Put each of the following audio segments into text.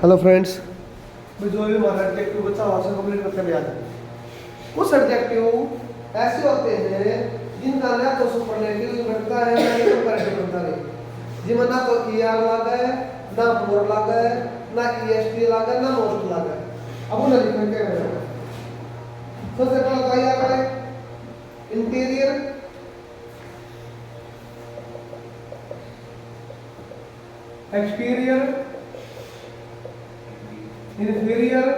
Hello friends, जो भी हमारा एडजेक्टिव बच्चा वहाँ से कंप्लीट करके भी आता है। कुछ एडजेक्टिव ऐसे होते हैं जिनका ना तो सुपरलेटिव बनता है ना ही कंपैरेटिव बनता है, जिनमें ना तो ईआर लगा है, ना मोर लगा है, ना ईएसटी लगा है, ना मोस्ट लगा है। अब उन्हें लिखने के हैं। सबसे पहले तो ईआर है interior, exterior, inferior,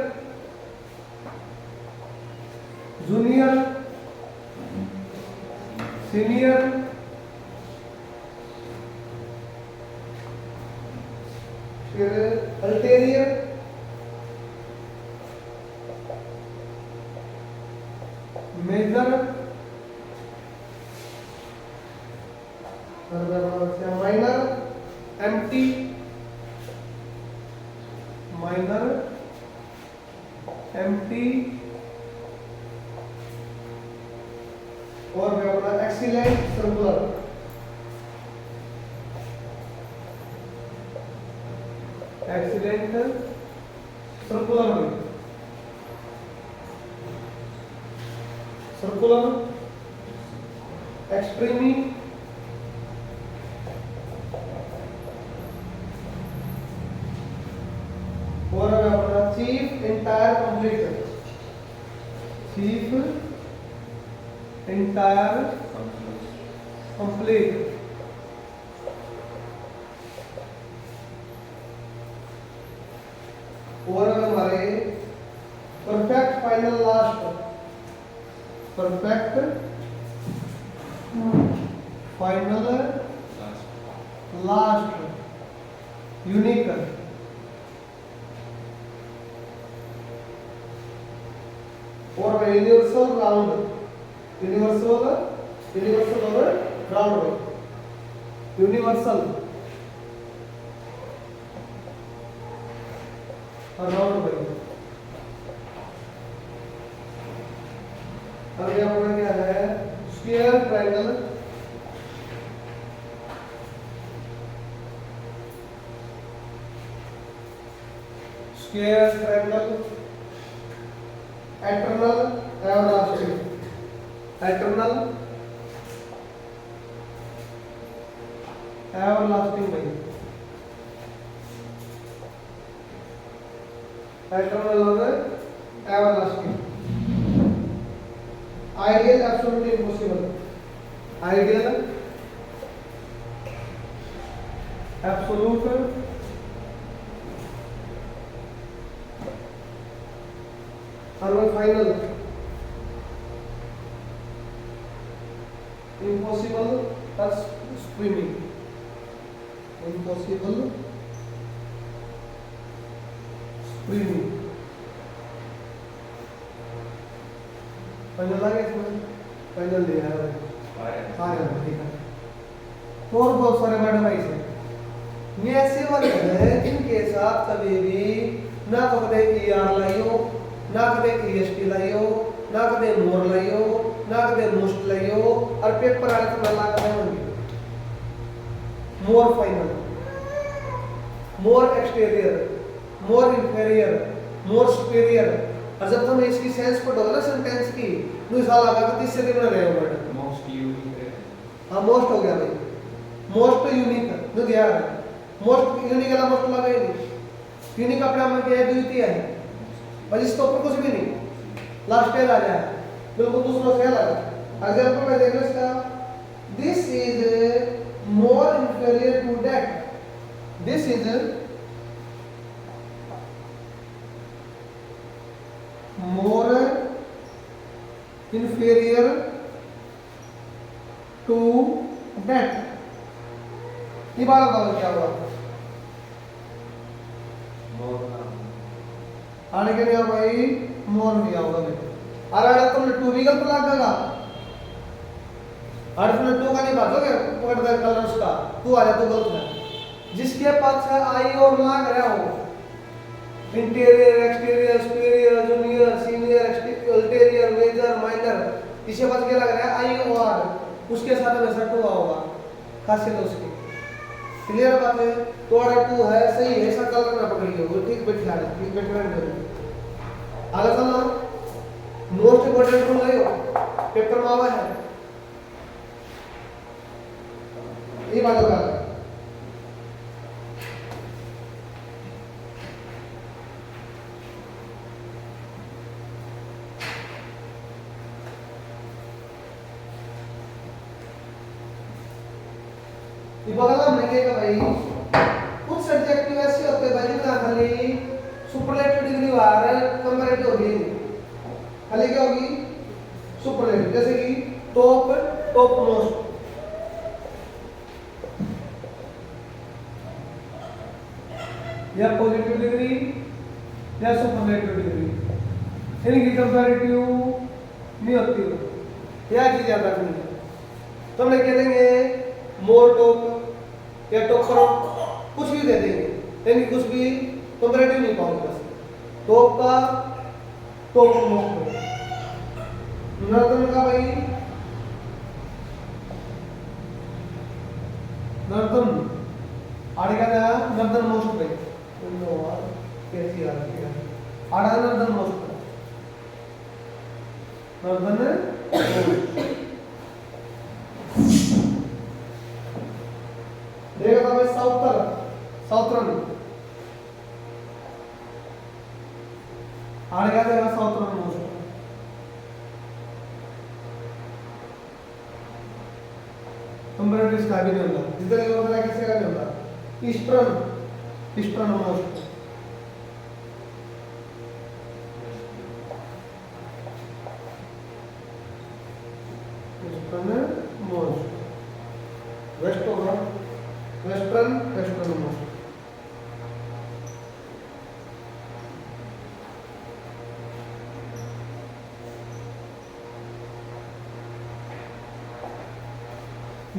junior, senior, फिर ulterior, major, minor, empty, minor, empty, और अपना एक्सीलेंट, सर्कुलर। एक्सीलेंट सर्कुलर में सर्कुलर, एक्सट्रीमी, और अपना chief, entire, complete. Chief, entire, complete. और हमारे perfect, final, last. Perfect, final, last, unique. और यूनिवर्सल, राउंड। यूनिवर्सल, यूनिवर्सल और राउंड। यूनिवर्सल और राउंड भाई। अब यहाँ पर क्या है? Square, triangle, square, triangle, eternal, everlasting. Eternal, everlasting भाई। एटर्नल और everlasting. Ideal, absolute, impossible. Ideal, absolute, और final, impossible, screaming. Impossible, screaming. Final आ गया इसमें? फाइनल लिया है भाई। ठीक है। तो और बहुत सारे वर्ड भाई से ये ऐसे वर्ड हैं जिनके साथ कभी भी ना तो कदे ईआर लाइयो, ना कदे ईएसटी लाइयो, ना कदे मोर लाइयो, ना कदे मोस्ट लाइयो, और पेपर आए तो ना कदे होंगे। मोर फाइनल, मोर एक्सटीरियर, मोर इंफीरियर, मोर सुपीरियर। और जब तुम इसकी सेंस पढ़ोगे ना सेंटेंस की, तो इस हाल आगा तीसरे दिन में रहे वर्ड। Most unique. हाँ, मोस्ट हो गया भाई। मोस्ट यूनिक जो गया है। मोस्ट यूनिक वाला मोस्ट लगा ही नहीं। यूनिक अपने में क्या है? द्वितीय है। और इसके ऊपर कुछ भी नहीं, लास्ट ईयर आ जाए बिल्कुल दूसरा से लगा। एग्जांपल में देखो इसका, this is more inferior to that. This is more inferior to that. ये बात बताओ क्या हुआ? आने के लिए भाई मोर नहीं आओगे भाई। अरे तुमने टू विकल्प लगेगा, और तुमने टू का नहीं बातोगे पकड़ दे कलर उसका, तू आ जा, तू गलत है। जिसके पास है आई और लाग रहा हो, interior, exterior, superior, junior, senior, ulterior, major, minor, इसके पास क्या लग रहा है? आई और आर, उसके साथ हमेशा टू होगा, खासियत उसकी। क्लियर बात है? तो टू है, सही है, ऐसा कलर ना पकड़िए। होगी, ठीक बैठा है, ठीक बैठा है। आगे चलना मोस्ट इंपोर्टेंट रूल है पेपर में आवा है ये बात होगा ये बगला में क्या भाई कुछ सब्जेक्ट ऐसे होते हैं भाई ना खाली सुपरलेटिव डिग्री वार कंपैरेटिव होगी खाली क्या होगी सुपरलेटिव जैसे कि टॉप मोस्ट या पॉजिटिव डिग्री या सुपरलेटिव डिग्री इनकी कंपैरेटिव नहीं होती क्या चीज याद रखनी है तो हम कह देंगे मोर टॉप या टॉपर कुछ भी दे देंगे यानी कुछ भी कंपैरेटिव नहीं पाऊंगा टॉप का टॉप मोस्ट नॉर्दर्न का भाई नॉर्दर्न आड़े का था नॉर्दर्न मोस्ट भाई नो कैसी आ रही है आड़ा नॉर्दर्न मोस्ट नॉर्दर्न देखा था भाई साउथर्न आड़ गया था साउथर्न मोस्ट कंपैरेटिव इसका भी नहीं होता जितना ये होता है किसी का नहीं होता eastern most eastern most west होगा वेस्टर्न मोस्ट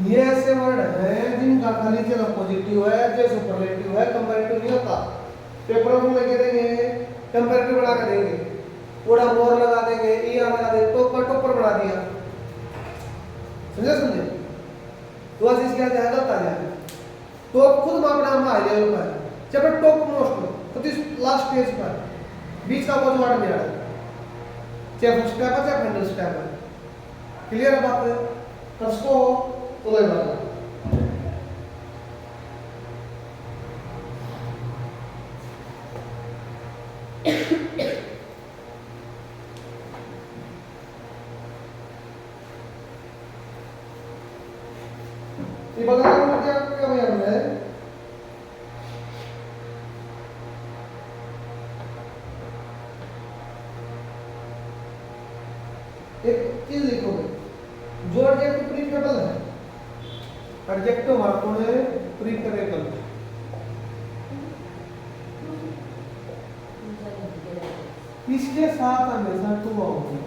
ये ऐसे वर्ड हैं जिनका खाली चलो पॉजिटिव है जो सुपरलेटिव है कंपैरेटिव नहीं होता पेपर में लगे देंगे कंपैरेटिव बना के देंगे थोड़ा मोर लगा देंगे ईआर लगा देंगे टॉपर बना दिया समझे तो आज इसके आगे गलत आ जाएगा तो खुद मापना हम हाई लेवल पर जब टॉप मोस्ट तो इस लास्ट स्टेज पर बीच का कोई वर्ड नहीं आ रहा चाहे फर्स्ट स्टेप है चाहे फाइनल स्टेप है क्लियर बात है कसको तो ले बात ये बगल में क्या भैया हमने एक चीज लिखोगे जो एडजेक्टिव प्रीफरेबल है एडजेक्टिव मार्कों है प्रीफरेबल इसके साथ हमेशा टू आओगे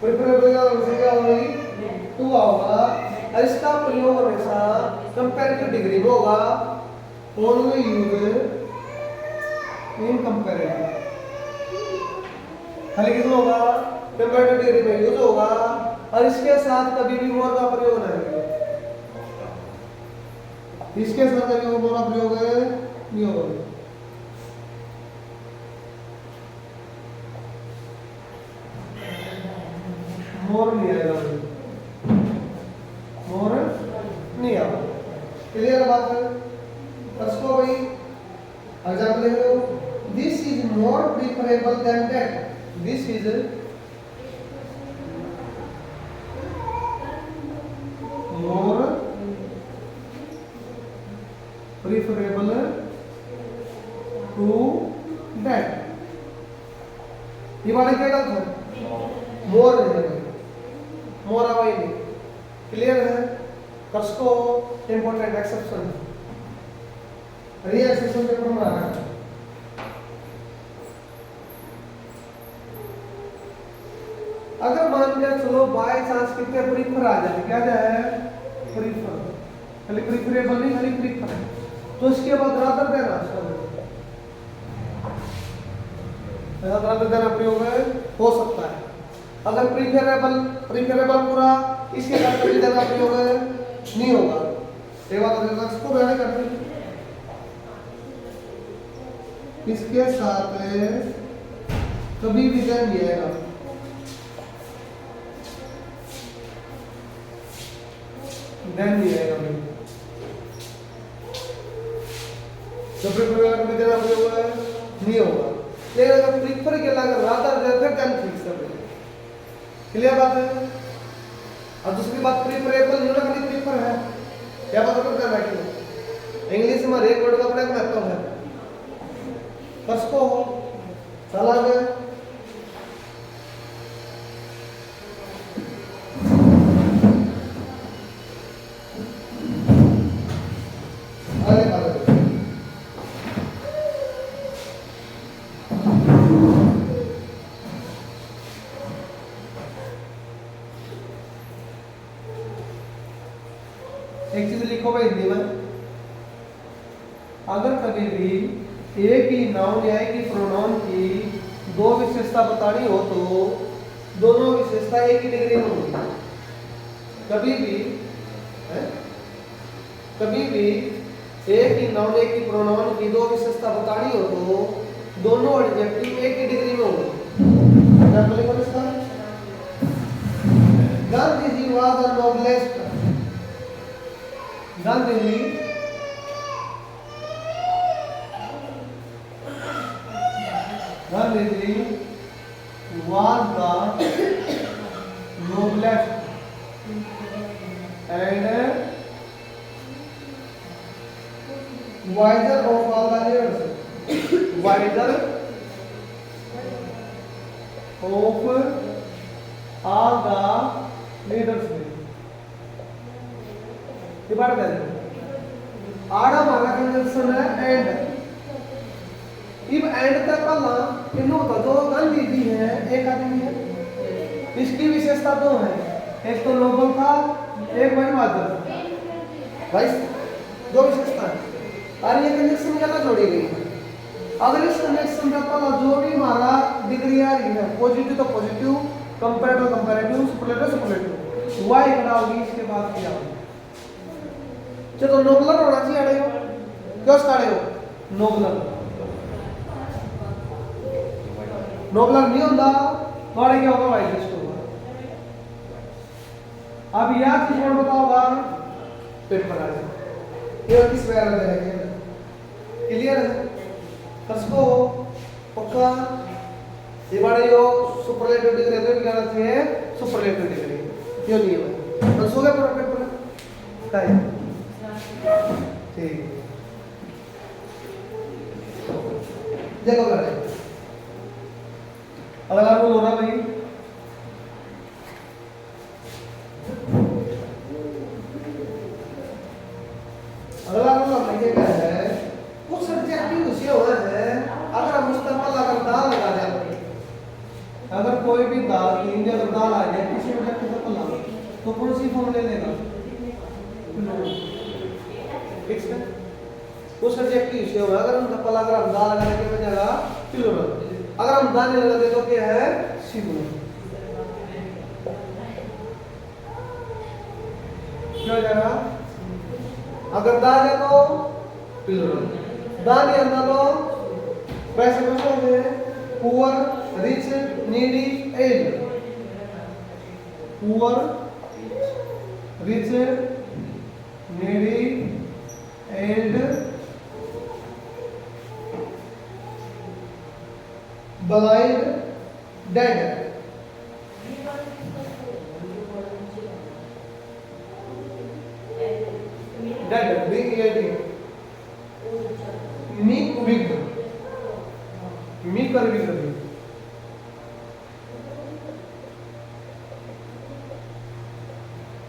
प्रीफरेबल का मतलब क्या होगी टू आओगा और इसका प्रयोग हमेशा कंपैरेटिव डिग्री में होगा ओनली यूज इन कंपैरेटिव खाली किसमें होगा कंपैरेटिव डिग्री में यूज होगा और इसके साथ कभी भी मोर का प्रयोग नहीं होगा इसके साथ कभी मोर का प्रयोग नहीं होगा मोर नहीं आएगा मोर नहीं आएगा क्लियर बात है उसको भाई एग्जांपल ले लो this is more preferable than that this is more preferable to that ये वाला क्या गलत है मोर नहीं मोर आवाई नहीं क्लियर है कसको इंपॉर्टेंट एक्सेप्शन री एक्सेप्शन पेपर में आ रहा है अगर मान लिया चलो बाय चांस कितने प्रीफर आ जाए क्या जाए प्रीफर खाली प्रीफरेबल नहीं खाली प्रीफर तो इसके बाद रादर देना रादर देना प्रयोग हो सकता है अगर प्रीफरेबल पूरा इसके साथ कभी देना प्रयोग नहीं होगा ये बात इसको रहने करते इसके साथ कभी भी देन नहीं आएगा। देन नहीं आएगा भाई। तो प्रिफर करके देना होगा नहीं होगा। लेकिन अगर प्रिफर के लगा रादर देन फिर देन फिक्स कर देंगे। क्लियर बात है। अब दूसरी बात प्रिफरेबल नहीं होना, खाली प्रिफर है। क्या बात करना बैठी इंग्लिश में एक वर्ड का अपना महत्व है। कसको चला गया अरे बात एक चीज लिखो भाई हिंदी में, अगर कभी भी एक ही नाउन या एक ही प्रोनाउन की दो विशेषता बतानी हो तो दोनों विशेषता एक ही डिग्री में होगी। कभी भी एक ही नाउन एक ही प्रोनाउन की दो विशेषता बतानी हो तो दोनों एडजेक्टिव एक ही डिग्री में होगी। एग्जांपल लिखो इसका, Gandhi ji was the noblest. Gandhi ji was the noblest and wiser of all the leaders. Wiser of all the leaders. ये बात करें आड़ा हमारा कंजंक्शन है एंड। इब एंड तक पहला इन्हों का दो गांधी जी है एक आदमी है, इसकी विशेषता दो है, एक तो नोबल था एक भाई बहादुर था भाई, दो विशेषता है और ये कंजंक्शन क्या जोड़ी गई है। अगर इस कंजंक्शन का पहला जो भी हमारा डिग्री आ रही है पॉजिटिव तो positive, comparative comparative, superlative superlative, वाई खड़ा होगी इसके बाद क्या होगा। चलो नोबलर होना चाहिए अड़े हो क्यों स्टार्ट हो नोबलर, नोबलर नहीं होता वाड़े क्या होगा वाइट लिस्ट होगा। अब याद की कौन बताओगा पेपर आ जाए ये किस वैर में रहेगा। क्लियर है कसको पक्का। ये बड़े यो सुपरलेटिव डिग्री तो क्या रहते हैं सुपरलेटिव डिग्री क्यों नहीं है तो सो गया पूरा पेपर का है ठीक। देखो कर अगला बोल हो रहा भाई अगला बोल ये क्या है कुछ सब्जेक्टिव विषय हो रहा है। अगर हम मुस्तकबिल अगर दाल लगा दें, अगर कोई भी दाल तीन या दाल आ जाए किसी सब्जेक्ट को लगा तो कौन सी फॉर्म ले लेगा फिक्स है उस सब्जेक्टिव विषय हो रहा है। अगर हम धप्पा अगर हम दाल लगाने के बजाय प्लूरल, अगर हम दाने लगा दे तो क्या है सिंगुलर। क्या हो जाएगा अगर दाल है तो प्लूरल, दान या ना तो वैसे क्वेश्चन है poor rich needy old, poor rich needy old blind dead। dead being dead meek weak meek और weak भी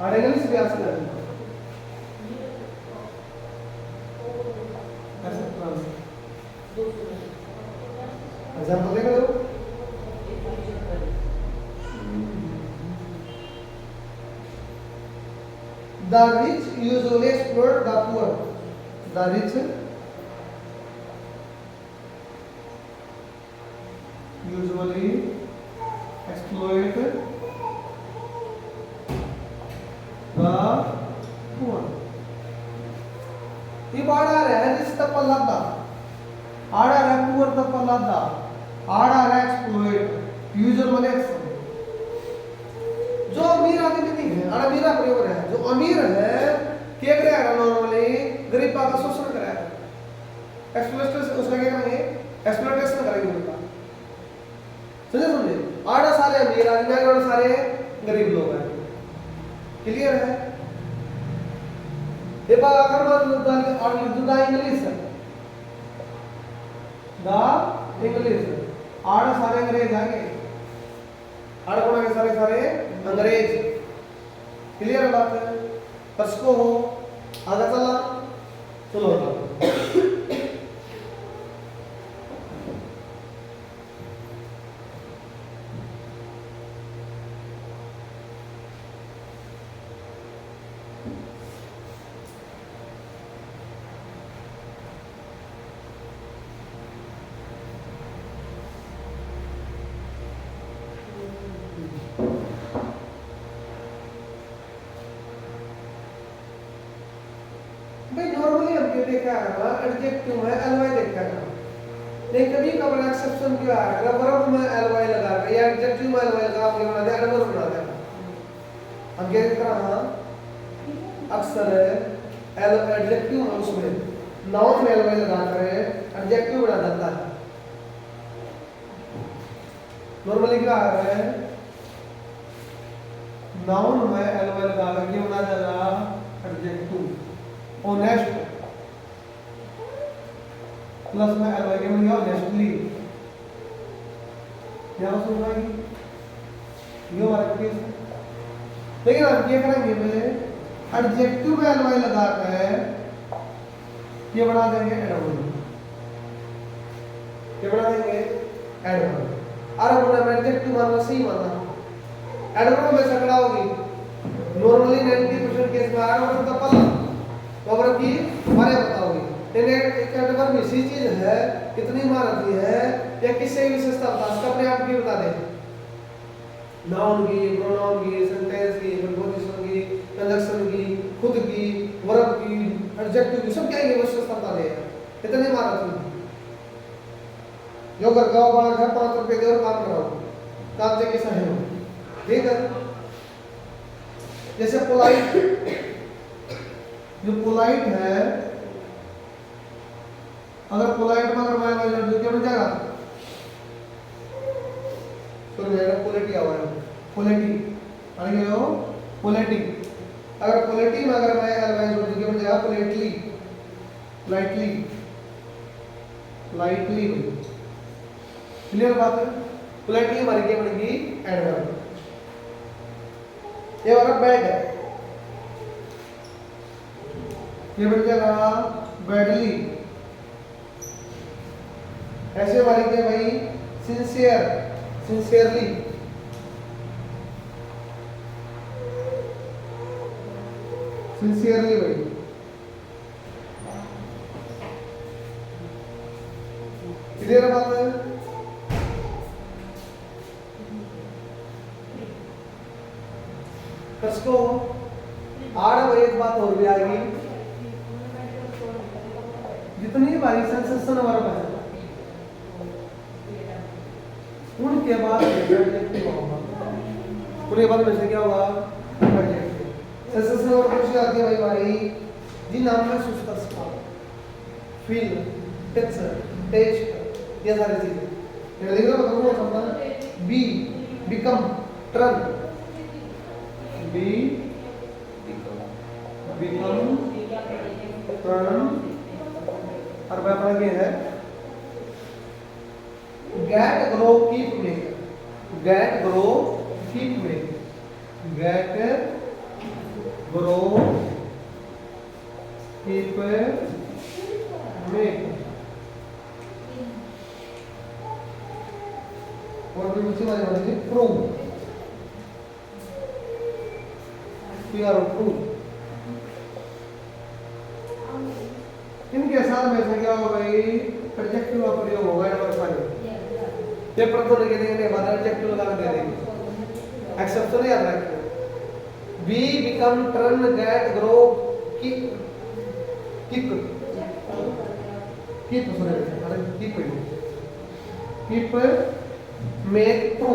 आड़ेगा इस व्यास का एग्जाम्पल देख लो। The rich usually exploit the poor. The rich usually exploit the poor। ये बाढ़ आ रहा है जिस तक पर लगा आड़ा रहा पुअर तपलादा आड़ा रहा एक्सप्लॉइट यूजर वाले जो अमीर आदमी नहीं है आड़ा अमीर प्रयोग है जो अमीर है क्या करेगा नॉर्मली गरीब का शोषण करेगा एक्सप्लॉइटेशन उसका क्या करेंगे एक्सप्लॉइटेशन करेंगे उनका समझे आड़ा सारे अमीर आदमी और सारे गरीब लोग हैं क्लियर है ये बात अगर बात और द इंग्लिश आड़ सारे अंग्रेज आगे आड़ कौन के सारे सारे अंग्रेज क्लियर है बात कसको हो आगे चला चलो भाई नॉर्मली हम क्या देखा है एडजेक्टिव में एलवाई देखा है लेकिन कभी कभार एक्सेप्शन क्यों आ रहा है वर्ब में एलवाई लगा कर या एडजेक्टिव में एलवाई लगा के बना दे एडवर्ब बना दे हम क्या देख रहा हां अक्सर एडजेक्टिव में उसमें नाउन में एलवाई लगा कर एडजेक्टिव बना देता है नॉर्मली क्या आ रहा है नाउन में एलवाई लगा कर ये बना देगा एडजेक्टिव ऑनेस्ट प्लस में एलवाई के बन गया ऑनेस्टली यहां सुन रहा है ये हमारा केस है लेकिन हम क्या करेंगे पहले एडजेक्टिव में एलवाई लगा कर ये बना देंगे एडवर्ब ये बना देंगे एडवर्ब और अब हम एडजेक्टिव मानना सही मानना एडवर्ब में सकड़ा होगी नॉर्मली 90% केस में एडवर्ब का पल खबर की मारे बताओगे एक एडवर्ब ऐसी चीज है कितनी मारती है या किससे विशेषता बता उसका अपने आप की बता दे नाउन की प्रोनाउन की सेंटेंस की प्रीपोजिशन की कंजक्शन की खुद की वर्ब की एडजेक्टिव की सब क्या ये विशेषता बता दे कितनी मारती जो घर गांव वाला घर 5 रुपए दे और काम कराओ काम से कैसा है ठीक है जैसे पोलाइट जो पोलाइट है अगर पोलाइट में अगर मैं क्या बन जाएगा तो मेरा पोलिटी आवा है पोलिटी अरे ये हो पोलिटी अगर पोलिटी में अगर मैं एलवाई जोड़ दूं क्या बन जाएगा पोलिटली लाइटली लाइटली क्लियर बात है पोलिटली हमारी क्या बनेगी एडवर्ब ये वाला बैड है ये बन जाएगा बैडली ऐसे वाली के भाई सिंसियर सिंसियरली सिंसियरली भाई क्लियर बात है कसको आड़ में एक बात और भी आएगी जितनी बारी सेंसेशन वर्ब है उनके बाद एडजेक्टिव होगा पूरे बाद में से क्या होगा एडजेक्टिव सेंसेशन वर्ब कौन आती है भाई हमारी जिन नाम में सुस्त फील पिक्चर टेस्ट ये सारी चीजें ये लिख रहा बताऊंगा समझा B become turn B become turn और मैं अपना क्या है get grow keep make get grow keep make get grow keep make और भी दूसरी वाली बात है prove prove इनके साथ में ऐसा क्या होगा भाई एडजेक्टिव का प्रयोग होगा एडवर्ब वाले ये प्रथम लिख देंगे बाद एडजेक्टिव लगा दे देंगे एक्सेप्शन याद रखिए be become turn get grow kick kick keep make true.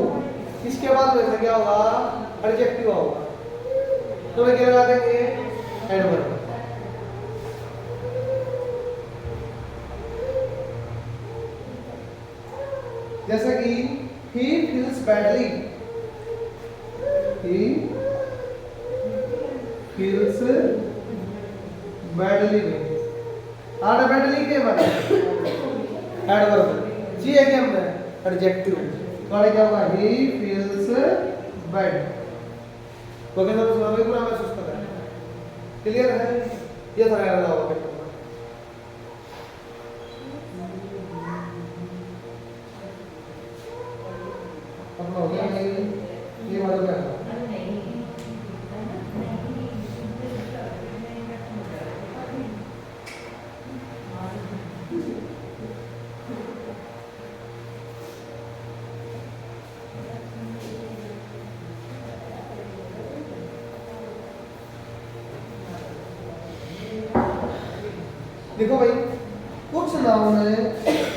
इसके बाद में क्या होगा एडजेक्टिव होगा, तो मैं क्या लगा देंगे एडवर्ब। जैसे कि he feels badly, he feels badly में आना badly के बाद एडवर्ब जी है क्या हमने एडजेक्टिव, तो क्या होगा he feels bad, तो कैसा सुना भी पूरा महसूस कर रहा है, क्लियर है, ये सारा याद होगा। अपना हो गया ये वाला क्या है? देखो भाई कुछ नाउन है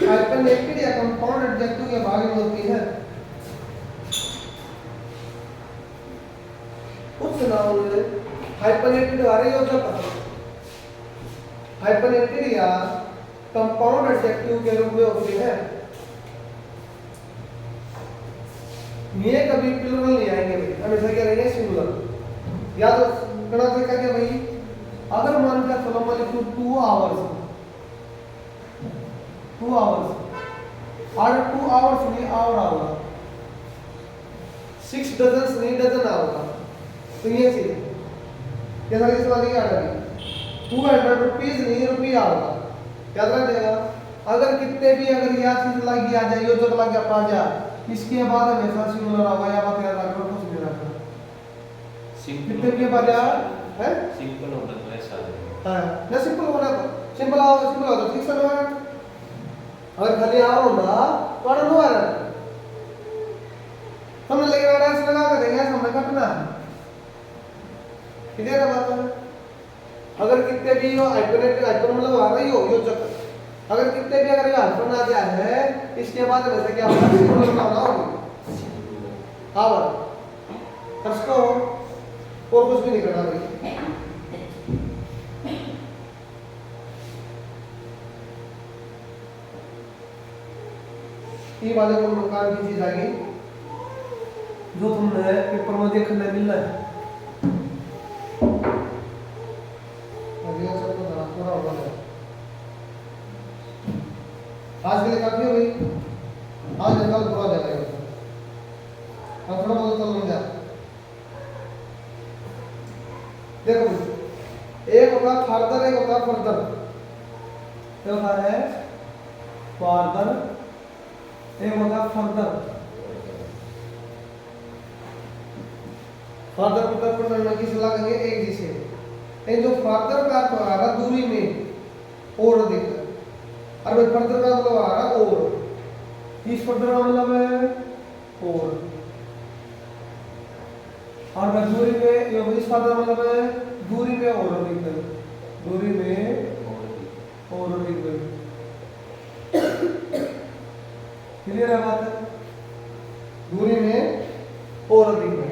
हाइपरनेटेड या कंपाउंड एडजेक्टिव के भाग में होती है, कुछ नाउन है हाइपरनेटेड आ रही हो जब हाइपरनेटेड या कंपाउंड एडजेक्टिव के रूप में होती है, ये कभी प्लूरल नहीं आएंगे भाई, हमेशा क्या रहेंगे सिंगुलर। याद करना तरीका क्या भाई, अगर मान लिया चलो मैं लिखूं 2 आवर्स और 2 आवर्स नहीं आवर आएगा, 6 डजन नहीं डजन आएगा, तो ये चीज ये सारी सवाल ये आ रही 200 रुपीस नहीं रुपया आएगा, याद रखिएगा। अगर कितने भी अगर यह चीज लगी आ जाए यो जो लग गया 5 इसके बाद हमेशा सिंगुलर होगा, या बात याद रखना कुछ नहीं रखना, कितने के बाद है सिंपल होता तो ऐसा है, हां ना सिंपल होना तो सिंपल हो तो ठीक है ना, अगर खाली आओ ना तो नो आ रहा हमने लेकिन अगर ऐसे लगा कर देंगे हमने काटना किधर है बात, अगर कितने भी हो हाइपरनेटेड हाइपर मतलब आ रही हो यो चक्कर, अगर कितने भी अगर ये हाइपर आ जाए है इसके बाद वैसे क्या होगा सिंगुलर बनाना होगी, हां बस इसको और कुछ भी नहीं करना भाई। ये वाले को मकान की चीज आ गई जो तुमने पेपर में देखने मिल रहा है, अगला सब तो पूरा होगा आज के लिए काफी हो गई, आज कल पूरा हो जाएगा, अब थोड़ा बहुत चल लग जा। देखो एक होगा फर्दर एक होगा फर्दर, क्या होता है फर्दर एक होगा फर्दर, फर्दर को फर्दर में किस लगेंगे एक जिसे, लेकिन जो फर्दर का अर्थ आ रहा दूरी में और देखकर, और भाई फर्दर का मतलब आ रहा और, इस फर्दर का मतलब है और मैं दूरी में ये इस फर्दर मतलब है दूरी में और देखकर, दूरी में और देखकर, क्लियर है बात, दूरी में और देखकर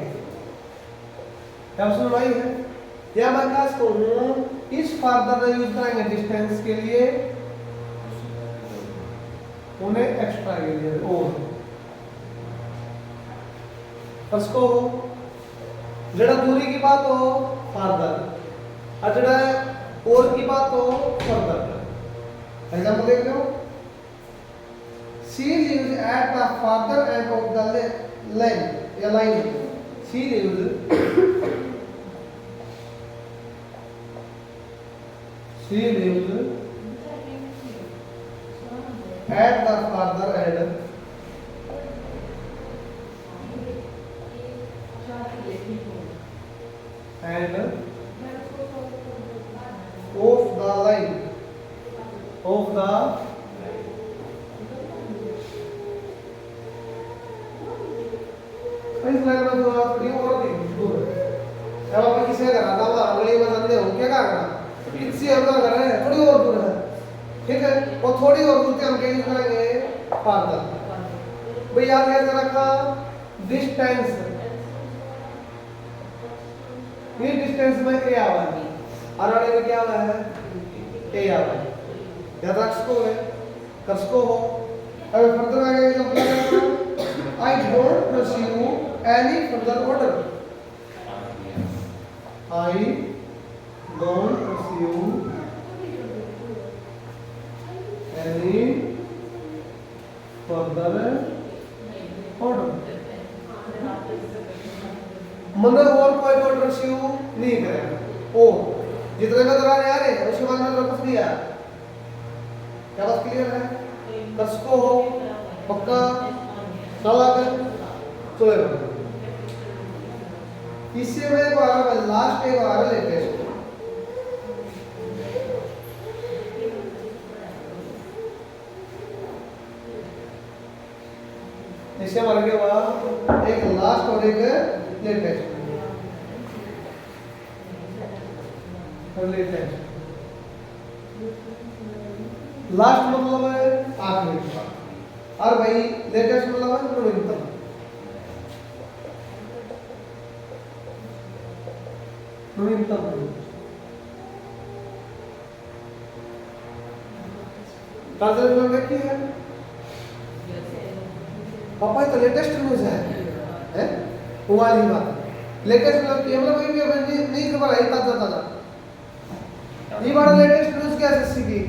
क्या सुन भाई है, या मैं खास कहूँ इस फर्दर का यूज करेंगे डिस्टेंस के लिए, उन्हें एक्स्ट्रा के लिए और उसको जड़ा दूरी की बात हो फर्दर और जड़ा और की बात हो फर्दर। एग्जांपल देख लो, she lives at the farther end of the line, she lives at the farther end of the line of the इस लाइन में थोड़ा थोड़ी और दूर है, अब आप किसे करा था वहां अगली में अंदर हो क्या करा किसी और का कर रहे हैं थोड़ी और दूर है, ठीक है, और थोड़ी और दूसरी हम क्या यूज करेंगे, फादर। भाई याद कैसे रखा, डिस्टेंस, ये डिस्टेंस में ए आवा है, और वाले में क्या आवा है, ए आवा है। याद रख सको है, कर सको हो। अब फर्दर आगे एग्जांपल करना, I don't pursue any further order, I don't pursue any further order, मतलब और कोई ऑर्डर परस्यू नहीं करेगा। ओ जितने में दौरान आ रहे उसके बाद में वापस नहीं आया, क्या बात क्लियर है, कसको हो पक्का चला कर चलेगा। इससे में बार लास्ट एक बार लेटेस्ट, इससे हमारे के बाद एक लास्ट और एक लेटेस्ट, लेटेस्ट लास्ट मतलब है आखिरी, और भाई लेटेस्ट मतलब है नवीनतम। नवीनतम ट्रांसलेशन देखिए है पापा, तो लेटेस्ट न्यूज़ है वो वाली बात। लेटेस्ट मतलब ये मतलब कोई भी अपनी नहीं खबर आई ताजा ताजा, ये बड़ा लेटेस्ट न्यूज़ क्या एसएससी की,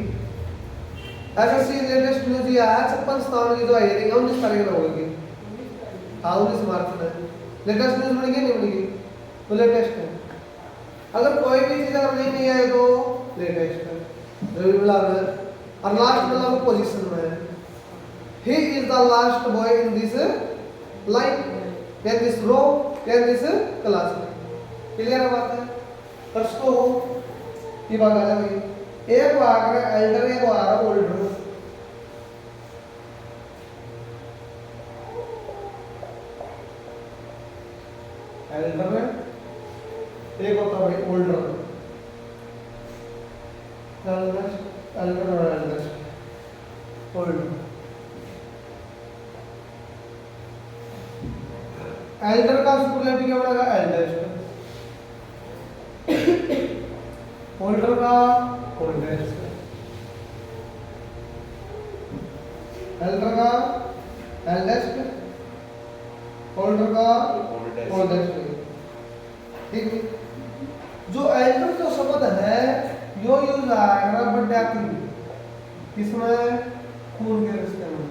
एसएससी लेटेस्ट न्यूज़ ये है 56 स्थान की जो आई है 19 तारीख को होगी, हाँ 19 मार्च में लेटेस्ट न्यूज़ बनेगी नहीं बनेगी, तो लेटेस्ट है। अगर कोई भी चीज़ अगर नहीं आए तो लेटेस्ट है, रेगुलर है, और लास्ट मतलब पोजीशन में है। He is the last boy in this line, in this row, in this class. Clear है बात है, फर्स्ट को हो ये बात आ जाएगी। एक बार अगर एल्डर एक बार ओल्डर, एल्डर में एक होता है भाई ओल्डर, एल्डर और एल्डर, ओल्डर। एल्डर का सुपरलेटिव क्या बनेगा, एल्डेस्ट, ओल्डर का ओल्डेस्ट, एल्डर का एल्डेस्ट, ओल्डर का ओल्डेस्ट। ठीक है, जो एल्डर जो शब्द है यो यूज आएगा बड्डाती, किसमें, खून के रिश्ते में।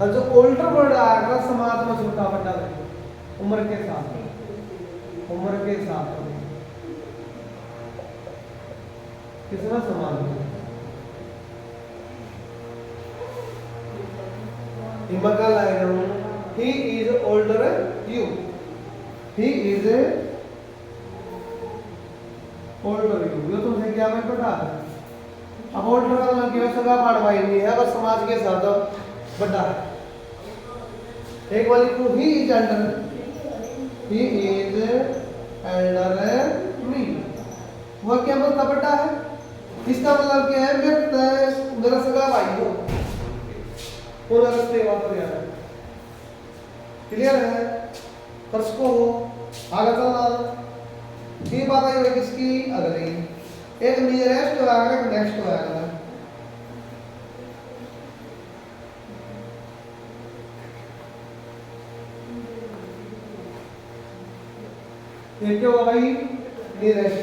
और जो ओल्डर वर्ड आएगा समाज में छोटा बड़ा उम्र के साथ, उम्र के साथ किसना समाज में इमका लाइन हूं, he is older you, he is older you, ये तुमसे क्या मैं पता है। अब ओल्डर का मतलब क्या, सगा पाड़वाई नहीं है, बस समाज के साथ बड़ा है। एक वाली को he is elder, he is elder me, वह क्या मतलब बड़ा है, इसका मतलब क्या है, मेरा सगा भाई हो, और रस्ते बात हो जाता है। क्लियर है, फर्स्ट को हो आगे चलना, ये बात आई किसकी, अगली, एक नियरेस्ट हो आगे, एक नेक्स्ट हो आगे। ये क्या होगा भाई, नियरेस्ट,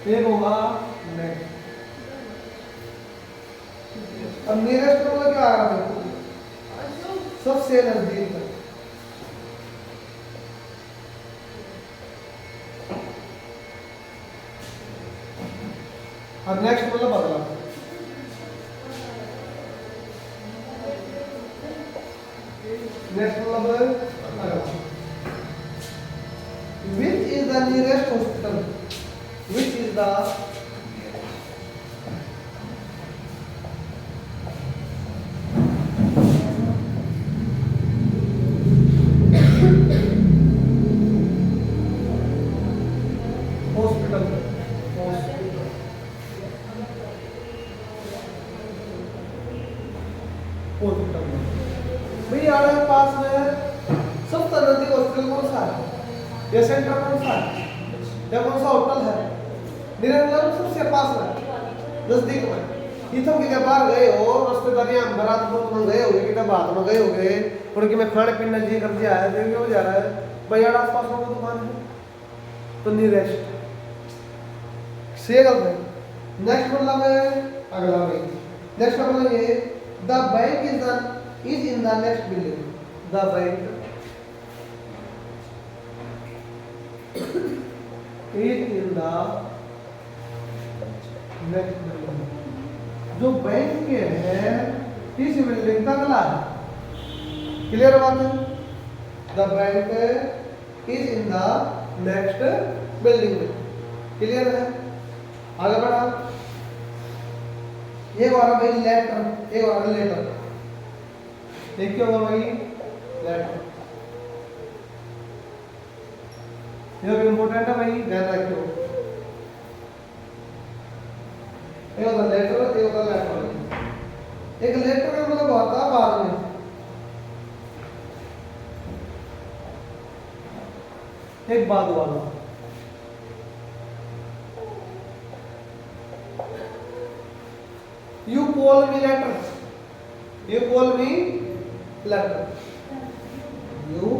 एक होगा नेक्स्ट। अब नियरेस्ट होगा क्या आ रहा है, सबसे नजदीक, और नेक्स्ट मतलब अगला। नेक्स्ट मतलब अगला। Which is the nearest hospital? Which is the है? ये सेंटर कौन सा है? या कौन सा होटल है? निरंतर सबसे पास में, नजदीक में। इथों के बाहर गए हो, रिश्तेदारी हम बारात में गए होगे, कितना बात में गए होगे, उनके में खाने पीने जी कर दिया है, देखिए हो जा रहा है भाई यार आसपास में कोई दुकान है तो नियरेस्ट से गलत है। नेक्स्ट मतलब है अगला भाई, नेक्स्ट मतलब ये the bank is in the next building, the bank is in the next building. जो बैंक के है किस बिल्डिंग का अगला है, क्लियर बात है? The bank is in the next building में, क्लियर है? आगे बढ़ा, ये वाला भाई लेटर, ये वाला लेटर, एक क्या होगा भाई लेटर, ये भी इंपॉर्टेंट है भाई, ध्यान रखियो। एक होता लेटर, एक होता लेटर। एक लेटर का मतलब होता है बाद में, एक बाद वाला। You call me letter. You call me letter. You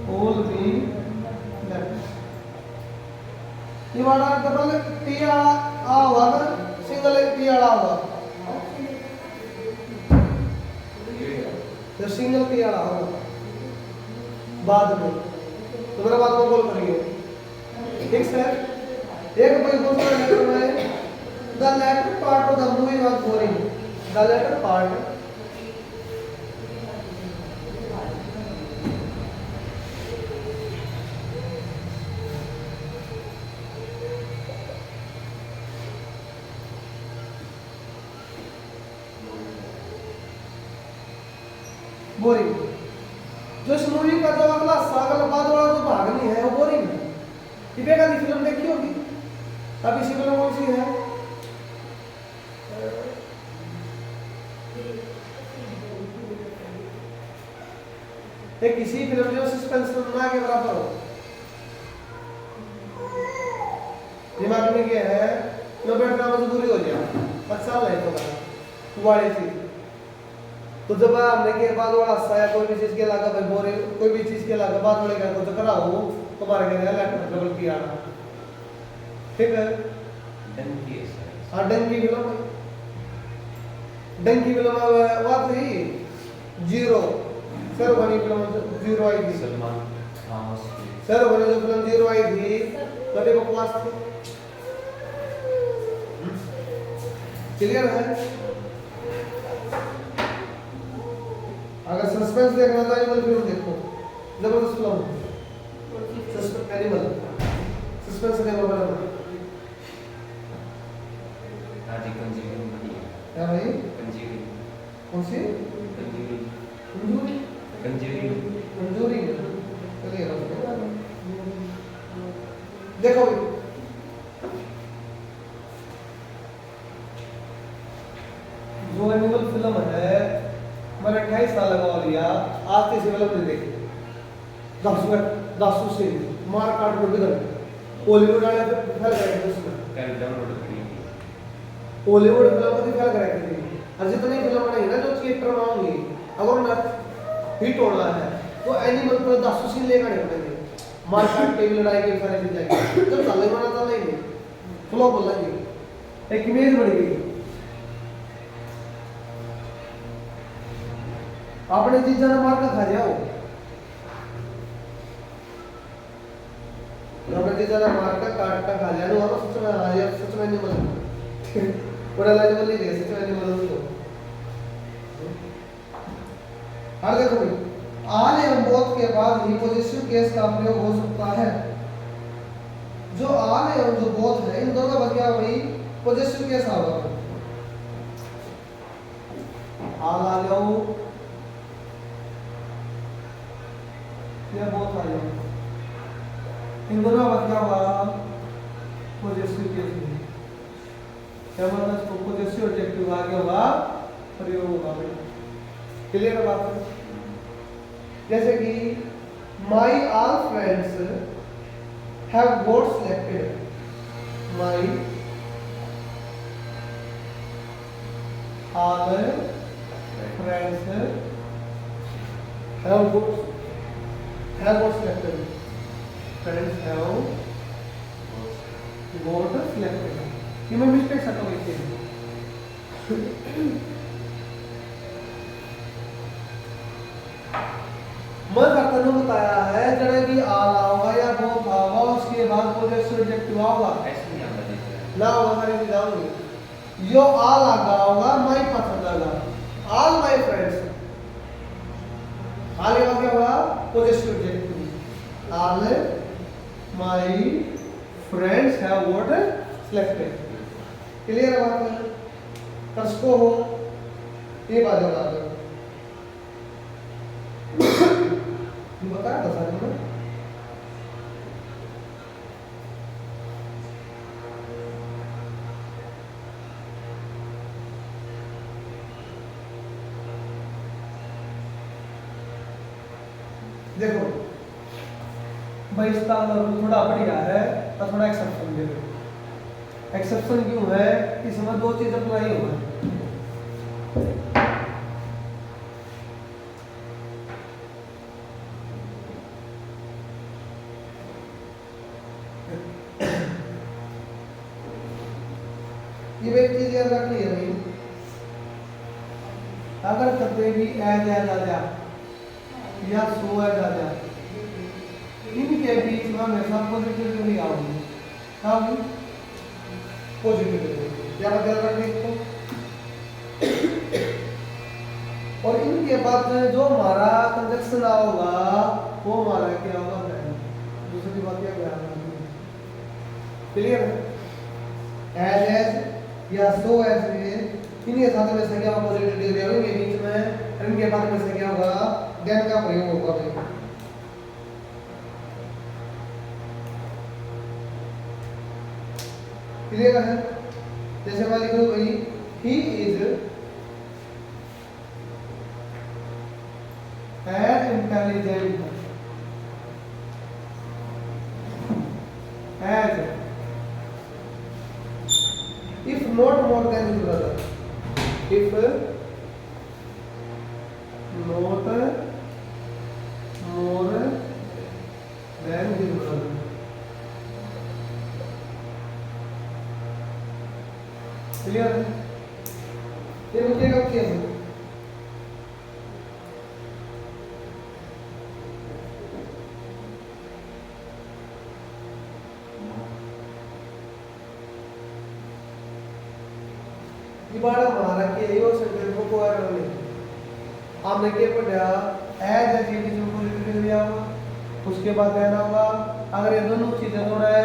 call me letter. ये वाला डबल टी आ हुआ ना, सिंगल टी आ हुआ, तो सिंगल टी आ हुआ बाद में, तो मेरा बाद में कॉल करिए, ठीक है? एक भाई दूसरा लेटर में the latter part of the movie was boring, the latter part boring. जो इस मूवी का जो अगला सागल बाद वाला जो भाग नहीं है वो बोरिंग है। विवेका की फिल्म देखी होगी, अब इसी फिल्म कौन सी है? एक किसी फिल्म जो सस्पेंस ना के बराबर हो, दिमाग में क्या है, जो बैठना मजबूरी हो जाए, अच्छा नहीं तो वाली चीज। तो जब हमने के बाद वाला साया कोई भी चीज के लगा भाई बोरे, कोई भी चीज के लगा बाद वाले का तो कराओ तुम्हारे के लेटर डबल किया, ठीक है? डंकी है सर। हाँ डंकी फिल्म, डंकी फिल्म हुआ थी जीरो, सर बनी फिल्म जीरो आई थी, सलमान खान की। सर बनी जो फिल्म जीरो आई थी कभी बकवास थी, क्लियर है? अगर सस्पेंस देखना तो एनिमल फिल्म देखो, जबरदस्त film, suspense animal, suspense animal बना राजी कंजीरी बनी है। क्या भाई? कंजीरी। कौन सी? कंजीरी। कंजूरी? कंजीरी। कंजूरी चलिए देखो भाई, जो एनिमल फिल्म है मैंने 28 साल लगा लिया, आज तीसरी फिल्म नहीं देखी, 10 से मार काट में बिगड़ हॉलीवुड वाले पे फैल गए उसमें, कल डाउनलोड करी। हॉलीवुड फिल्म को फैल गए थे, और जितनी फिल्म बनाई ना जो थिएटर में होंगी, अगर ना हिट होना है तो एनिमल पर 10 सीन लेकर आने पड़ेंगे, मार काट के लड़ाई के सारे चीज जाएंगे, जब चले माना तो नहीं फ्लॉप हो जाएगी, एक इमेज बन गई। आपने चीज जाना मार का खा जाओ, आपने चीज जाना मार का काट का खा जाओ, और सच में आ जाए, सच में एनिमल बड़ा एनिमल नहीं दे, सच में एनिमल तो हर देखो भाई, आल एवं बोथ के बाद ही पॉजिटिव केस का प्रयोग हो सकता है। जो आल एवं जो बोथ है इन दोनों का क्या भाई पॉजिटिव केस होगा, आल आ जाओ या बोथ आ जाओ, इन दोनों का क्या होगा पॉजिटिव केस में, क्या मतलब इसको पॉजिटिव एडजेक्टिव आगे होगा प्रयोग होगा, क्लियर है बात? जैसे कि My all friends have got selected. My all friends have got selected. Friends have got selected. ये मैं मिस्टेक हटा देती हूँ. मैं करता ने बताया है जड़े भी आला होगा या बहुत होगा उसके बाद पोजेसिव एडजेक्टिव होगा. ऐसे नहीं आता देखा है। ना होगा सारी चीजें होंगी. यो आल आगा होगा माई पसंद आगा. All my friends. आल ये क्या होगा possessive adjective. All my friends have what selected. Clear है बात. कसको हो ये बात बता दो. बता दो सर ने. देखो भाई इसका थोड़ा बढ़िया है तो थोड़ा एक्सेप्शन दे दो. एक्सेप्शन क्यों है? इसमें दो चीज अप्लाई हुआ है. ये एक चीज याद रखनी है भाई. अगर कभी भी एज आ जा या सो एज आ जा इनके बीच में हमेशा पॉजिटिव आओगी. हाँ पॉजिटिव क्या मतलब रखने को. और इनके बाद जो हमारा कंजक्शन आओगा वो हमारा क्या होगा. दूसरी बात क्या है. क्लियर एज या सो एज में इनके साथ में संज्ञा पॉजिटिव डिग्री होगी. इनके बीच में इनके बाद में संज्ञा होगा देन का प्रयोग होगा भाई. क्लियर है. जैसे मैं लिख दूं भाई he is as intelligent as if not more than his brother. If not more than his brother. Clear है. ये रुकेगा क्या है. बाड़ा हमारा के यो सेंटेंस को कोई error नहीं. आपने क्या पढ़ा एज एडजेक्टिव को लिख दिया होगा. उसके बाद देना होगा. अगर ये दोनों चीजें दोनों है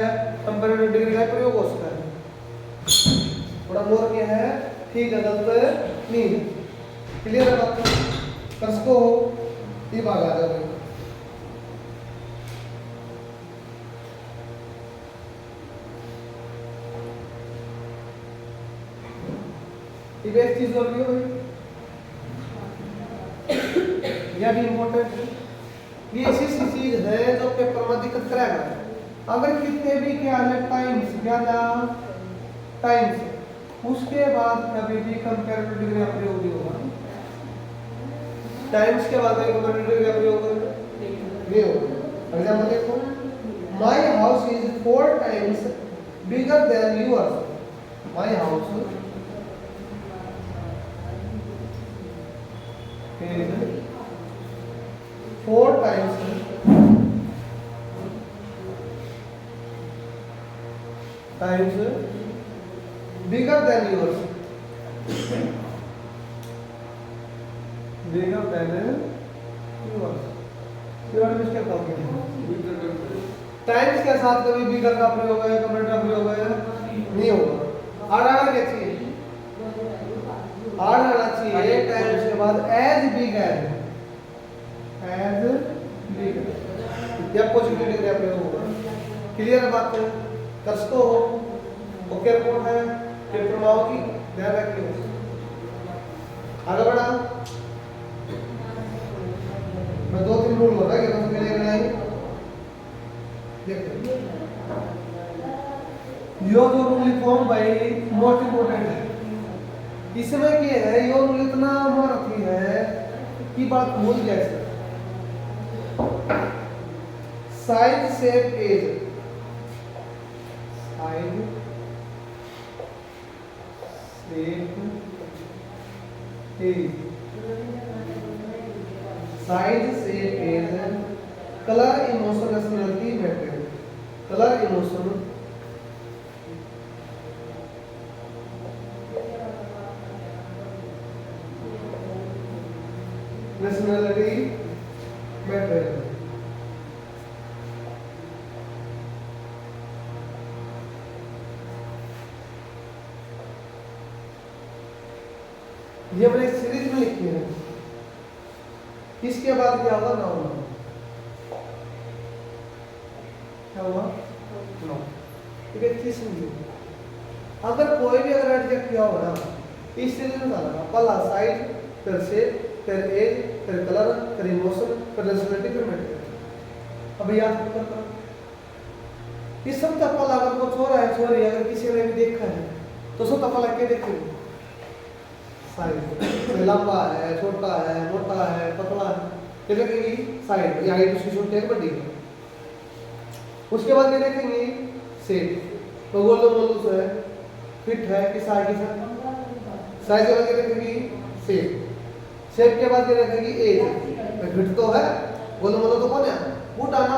कंपैरेटिव डिग्री का प्रयोग हो सकता है. थोड़ा मोर क्या है ठीक है गलत नहीं. क्लियर है बात. कसको ये भाग आ जाएगा. ये एक चीज और भी है यह भी इम्पोर्टेंट है. ये ऐसी चीज है जो पेपर में दिक्कत करेगा. अगर कितने भी क्या है टाइम्स ज्यादा टाइम्स उसके बाद कभी भी कंपैरेटिव डिग्री का प्रयोग नहीं होगा. टाइम्स के बाद कंपैरेटिव डिग्री का प्रयोग नहीं होगा. एग्जांपल देखो my house is 4 times bigger than yours. My house is 4 times bigger than yours. Bigger than yours. Your mistake हो गया. टाइम्स के साथ कभी बिगर का प्रयोग है कंपैरेटिव का प्रयोग है नहीं होगा. आड़ा क्या चाहिए. आड़ आना चाहिए टाइम्स के बाद एज बिग एज या पॉजिटिव डिग्री का प्रयोग होगा. क्लियर बात है. कसको हो ओके रिपोर्ट है पेपर में होगी ध्यान रखिए. आगे बढ़ा. मैं 2-3 रूल होगा कि सबसे पहले बनाएंगे देखो यो जो रूल फॉर्म भाई मोस्ट इंपोर्टेंट है। इसमें क्या है, यो रूल इतना मारती है कि बात भूल जैसे size shape age, size shape age, size shape age, colour emotion nationality matter, colour emotion nationality matter. ये मैंने सीरीज में लिखी है। इसके बाद क्या होगा, नाउन, क्या हुआ, नाउन। ठीक है, चीज समझो। अगर कोई भी अगर एडजेक्ट किया होगा ना, इस सीरीज में डालना पहला साइज, फिर शेप, फिर एज, फिर कलर, फिर इमोशन, फिर नेशनलिटी, फिर मैटर। अब याद करता इस सब तपल अगर कुछ हो रहा है, सॉरी अगर किसी ने भी देखा है तो सब तपल के देखेंगे साइड, लंबा है, छोटा है, मोटा है, पतला है, ये देखेंगे साइड, या हाइट उसकी छोटी है बड़ी है। उसके बाद ये देखेंगे शेप, तो गोल मोल है, फिट है कि साइज है, साइज के बाद ये देखेंगे शेप, शेप के बाद ये देखेंगे एज, फिट तो है, गोल मोल तो कौन है, बूढ़ा ना,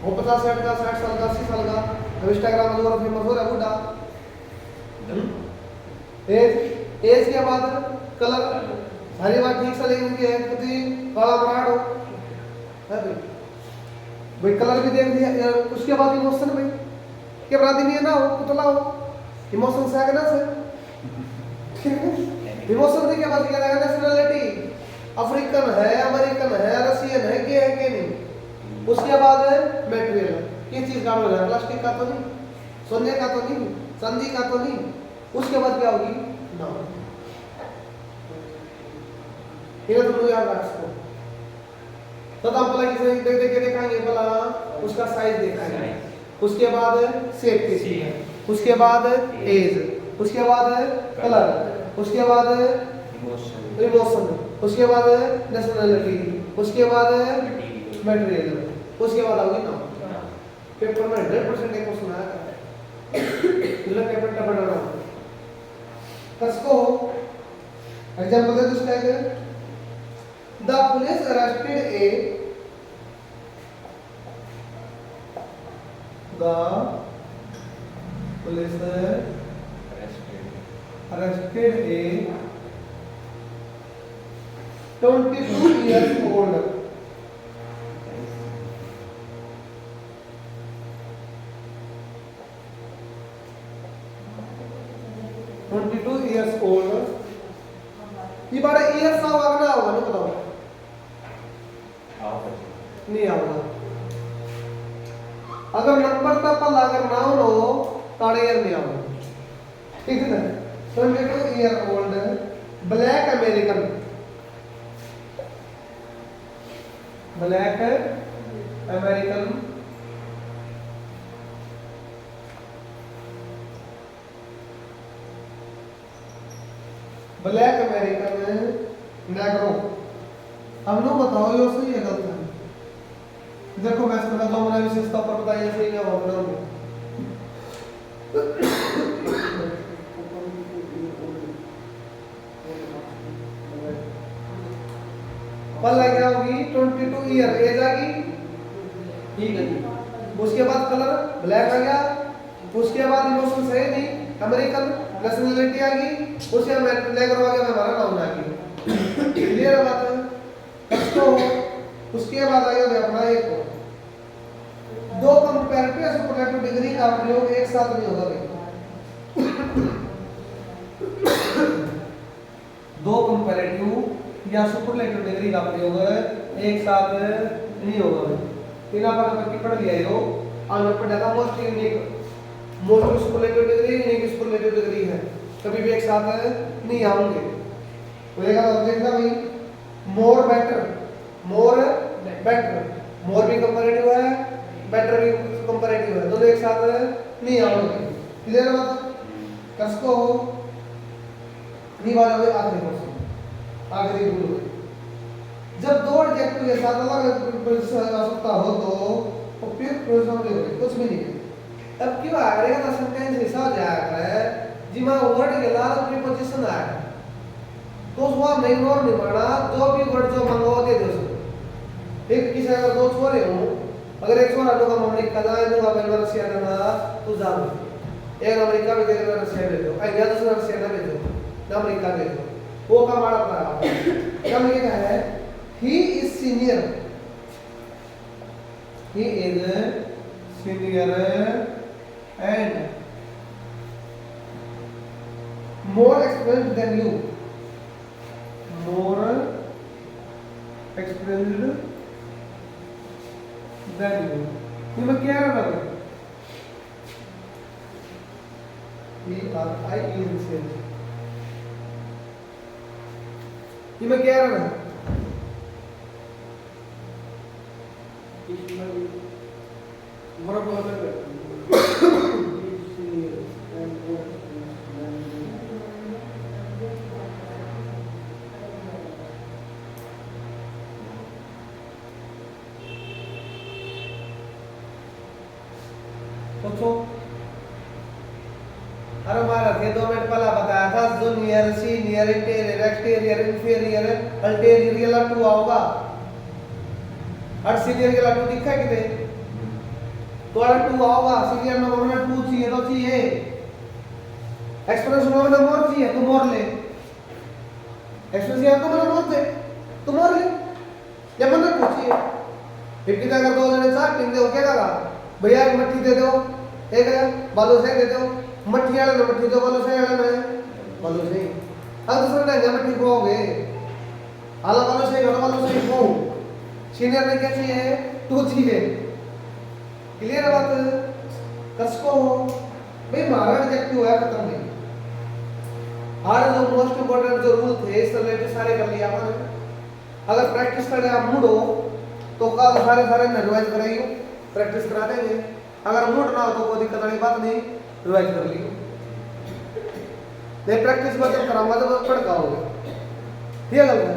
वो 50 साल का, 60 साल का, 80 साल का, अब इंस्टाग्राम में जो फेमस हो रहा है बूढ़ा। एज के बाद कलर, सारी बात ठीक से लेकिन है खुदी काला मराड़ हो है भाई कलर भी देख दिया। उसके बाद इमोशन भाई कि अपराधी नहीं है ना हो, पुतला हो, इमोशन से आगे ना से इमोशन के बाद क्या लगा, नेशनलिटी अफ्रीकन है, अमेरिकन है, रशियन है, क्या है क्या नहीं। उसके बाद है मटेरियल, किस चीज का हो रहा है, प्लास्टिक का तो नहीं, सोने का तो नहीं, चांदी का तो नहीं। उसके बाद क्या होगी, नाउन। ये तुम याद रख सको। तो हम पहले किसे देख देख के देखेंगे, पहला उसका साइज देखेंगे, उसके बाद शेप कैसी है, उसके बाद एज, उसके बाद कलर, उसके बाद इमोशन, उसके बाद नेशनलिटी, उसके बाद मटेरियल, उसके बाद होगी नाउन। पेपर में 100% एक क्वेश्चन आया था, पेपर का बनाना कसको एग्जांपल दे दूसरा है, the police arrested A, the police arrested A 22 years old, 22 years old। ये बारे ईयर्स ना होगा ना होगा, नहीं बताओ, नहीं होगा। अगर नंबर तक पल अगर नाउन हो ताड़े ईयर नहीं होगा, ठीक है ना। 22 year old black American, black American black American Negro. अब नो बताओ ये सही है गलत है। देखो मैं इसमें बताऊं, मैंने विशेषता पर बताइए सही है वो बनाऊंगा। पल क्या होगी, 22 ईयर एज आ गई, ठीक है। उसके बाद कलर ब्लैक आ गया, उसके बाद इमोशन है नहीं, अमेरिकन नेशनलिटी आ गई, उसके बाद नेग्रो आ गया, हमारा नाउन आ गया। क्लियर बात है। तो उसके बाद आ गया अपना एक दो कंपैरेटिव या सुपरलेटिव डिग्री का प्रयोग एक साथ नहीं होगा भाई। दो कंपैरेटिव या सुपरलेटिव डिग्री का प्रयोग एक साथ नहीं होगा भाई। इना पर पढ़ लिया यो और पढ़ा था most unique, most superlative degree unique superlative degree है, कभी भी एक साथ नहीं आएंगे। बोलेगा तो देखना भाई, मोर बेटर, मोर बेटर, मोर भी कंपैरेटिव है, बेटर भी कंपैरेटिव है, दोनों एक साथ नहीं आओगे। क्लियर है बात? कसको नहीं वाला आखिरी क्वेश्चन, आखिरी भूल हुई। जब दो एडजेक्टिव के साथ अलग अलग प्रेजेंट आ सकता हो तो फिर प्रेजेंट कुछ भी नहीं है। अब क्यों आ रहा है सेंटेंस ऐसा हो जाएगा है जिमा वर्ड के लाल प्रीपोजिशन आएगा तो उसको हम इग्नोर नहीं करना, जो भी वर्ड जो मंगो दे दो उसको। एक किसी अगर दो छोरे हो, अगर एक छोरा लोग हमने कदा दूंगा मैं रसिया ना तो जाओ, एक अमेरिका में देख रहा रसिया भेजो, या दूसरा रसिया ना भेजो ना अमेरिका भेजो, वो का मारा पड़ा क्या लिखा है? He is senior, he is senior and more experienced than you, more experienced than you। ये मैं क्या रहा हूँ? I is senior। ये मैं क्या रहा हूँ? सोचो, अरे हमारा थे 2 मिनट पहला बताया था junior, senior, interior, exterior, inferior, ulterior, ये लाटू आओगा। और सीनियर के लाटू दिखा है कितने? तो लाटू आओगा, सीनियर में हमने 2 चाहिए तो चाहिए, एक्सप्रेशन में हमने मोर चाहिए तो मोर ले, एक्सप्रेशन या तो मैंने मोर दे तो मोर ले, या मैंने पूछिए फिर कितना अगर 2 जने साथ टीम दे हो क्या करा भैया एक मट्टी दे दो, एक बालू से दे दो, मट्टी वाले ने मट्टी दो, बालू से वाले ने बालू से, अब दूसरे ने क्या मट्टी खोओगे, आला बालू से खो, सीनियर ने क्या चाहिए? 2 चाहिए। क्लियर है बात? कसको भाई मारा एडजेक्टिव है खत्म नहीं। और जो मोस्ट इंपोर्टेंट जो रूल थे इस रिलेटेड सारे कर लिया आपने। अगर प्रैक्टिस करने आप मूड हो तो कल सारे रिवाइज कराइयो, प्रैक्टिस करा देंगे। अगर मूड ना हो तो कोई दिक्कत वाली बात नहीं, रिवाइज कर लियो। नहीं प्रैक्टिस मतलब कराऊंगा तो पढ़ पाओगे। ठीक है गलत है?